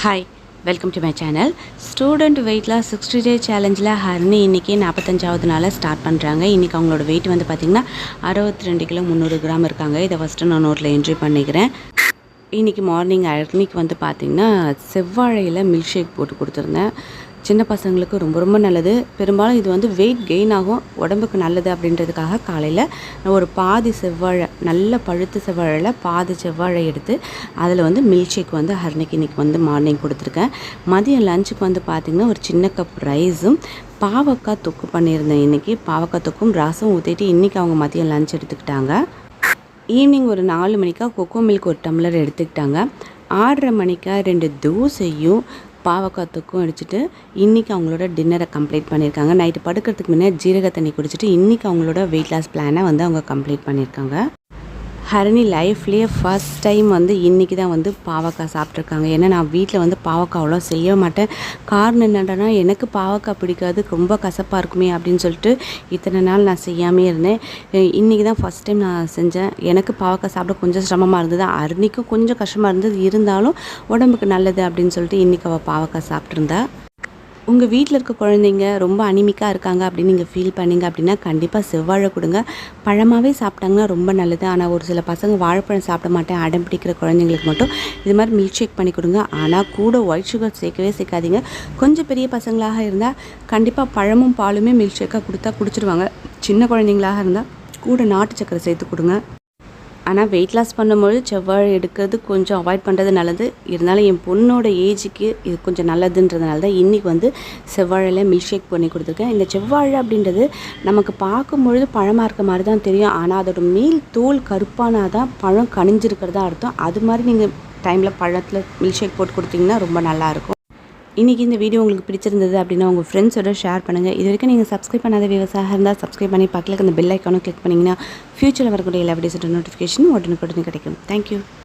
Hi, welcome to my channel. Student weight loss 60 day சேலஞ்சில் ஹரிணி இன்றைக்கி 45வது நாளில் ஸ்டார்ட் பண்ணுறாங்க. இன்றைக்கி அவங்களோட வெயிட் வந்து பார்த்திங்கன்னா 62 கிலோ 300 கிராம் இருக்காங்க. இதை ஃபஸ்ட்டு நான் நோட்டில் என்ட்ரி பண்ணிக்கிறேன். இன்றைக்கி மார்னிங் ஹரிணிக்கு வந்து பார்த்திங்கன்னா செவ்வாழையில் மில்க் ஷேக் போட்டு கொடுத்துருந்தேன். சின்ன பசங்களுக்கு ரொம்ப ரொம்ப நல்லது. பெரும்பாலும் இது வந்து வெயிட் கெயின் ஆகும், உடம்புக்கு நல்லது அப்படின்றதுக்காக காலையில் நான் ஒரு பாதி செவ்வாழை, நல்ல பழுத்த செவ்வாழையில் பாதி செவ்வாழை எடுத்து அதில் வந்து மில்க் ஷேக் வந்து ஹரிணிக்கு இன்றைக்கி வந்து மார்னிங் கொடுத்துருக்கேன். மதியம் லஞ்சுக்கு வந்து பார்த்திங்கன்னா ஒரு சின்ன கப் ரைஸும் பாவக்காய் தொக்கு பண்ணியிருந்தேன். இன்றைக்கி பாவக்காய் தொக்கும் ரசம் ஊற்றிட்டு இன்றைக்கி அவங்க மதியம் லஞ்ச் எடுத்துக்கிட்டாங்க. ஈவினிங் ஒரு 4 மணிக்கா கொக்கோ மில்க் ஒரு டம்ளர் எடுத்துக்கிட்டாங்க. 6:30 மணிக்கா 2 தோசையும் பாவக்காய் தொக்கும் அடிச்சுட்டு இன்றைக்கி அவங்களோட டின்னரை கம்ப்ளீட் பண்ணியிருக்காங்க. நைட்டு படுக்கிறதுக்கு முன்னே ஜீரக தண்ணி குடிச்சிட்டு இன்றைக்கி அவங்களோட வெயிட் லாஸ் பிளானை வந்து அவங்க கம்ப்ளீட் பண்ணியிருக்காங்க. ஹரிணி லைஃப்லேயே ஃபஸ்ட் டைம் வந்து இன்றைக்கி தான் வந்து பாவக்காய் சாப்பிட்ருக்காங்க. ஏன்னா நான் வீட்டில் வந்து பாவக்காய் அவ்வளோ செய்ய மாட்டேன். காரணம் என்னென்னா எனக்கு பாவக்காய் பிடிக்காது, ரொம்ப கசப்பாக இருக்குமே அப்படின்னு சொல்லிட்டு இத்தனை நாள் நான் செய்யாமே இருந்தேன். இன்றைக்கி தான் ஃபஸ்ட் டைம் நான் செஞ்சேன். எனக்கு பாவக்காய் சாப்பிட கொஞ்சம் சிரமமாக இருந்தது, ஹரிணிக்கும் கொஞ்சம் கஷ்டமாக இருந்தது. இருந்தாலும் உடம்புக்கு நல்லது அப்படின்னு சொல்லிட்டு இன்றைக்கி அவள் பாவக்காய் சாப்பிட்ருந்தா. உங்கள் வீட்டில் இருக்க குழந்தைங்க ரொம்ப அனிமிக்காக இருக்காங்க அப்படின்னு நீங்கள் ஃபீல் பண்ணிங்க அப்படின்னா கண்டிப்பாக செவ்வாழை கொடுங்க. பழமாகவே சாப்பிட்டாங்கன்னா ரொம்ப நல்லது. ஆனால் ஒரு சில பசங்க வாழைப்பழம் சாப்பிட மாட்டேன் அடம் பிடிக்கிற குழந்தைங்களுக்கு மட்டும் இது மாதிரி மில்க் ஷேக் பண்ணி கொடுங்க. ஆனால் கூட ஒயிட் சுகர் சேர்க்கவே சேர்க்காதீங்க. கொஞ்சம் பெரிய பசங்களாக இருந்தால் கண்டிப்பாக பழமும் பாலுமே மில்க் ஷேக்காக கொடுத்தா குடிச்சிடுவாங்க. சின்ன குழந்தைங்களாக இருந்தால் கூட நாட்டு சக்கரை சேர்த்து கொடுங்க. ஆனால் வெயிட் லாஸ் பண்ணும்போது செவ்வாழை எடுக்கிறது கொஞ்சம் அவாய்ட் பண்ணுறது நல்லது. இருந்தாலும் என் பொண்ணோட ஏஜுக்கு இது கொஞ்சம் நல்லதுன்றதுனால தான் இன்றைக்கி வந்து செவ்வாழையில் மில்க் ஷேக் பண்ணி கொடுத்துருக்கேன். இந்த செவ்வாழை அப்படின்றது நமக்கு பார்க்கும்பொழுது பழமாக இருக்க மாதிரி தான் தெரியும். ஆனால் அதோட மேல் தோல் கருப்பானால் தான் பழம் கனிஞ்சிருக்கிறதா அர்த்தம். அது மாதிரி நீங்கள் டைமில் பழத்தில் மில்க் ஷேக் போட்டு கொடுத்தீங்கன்னா ரொம்ப நல்லாயிருக்கும். இன்றைக்கி இந்த வீடியோ உங்களுக்கு பிடிச்சிருந்தது அப்படின்னா உங்கள் ஃப்ரெண்ட்ஸோட ஷேர் பண்ணுங்கள். இது வரைக்கும் நீங்கள் சப்ஸ்கிரைப் பண்ணாத விவசாயம் இருந்தால் சப்ஸ்கிரைப் பண்ணி பக்கத்தில் அந்த பெல் ஐக்கானும் கிளிக் பண்ணிங்கன்னா ஃப்யூச்சரில் வரக்கூடிய எல்லா வீடியோஸோட நோட்டிஃபிகேஷன் உடனுக்குடனே கிடைக்கும். தேங்க்யூ.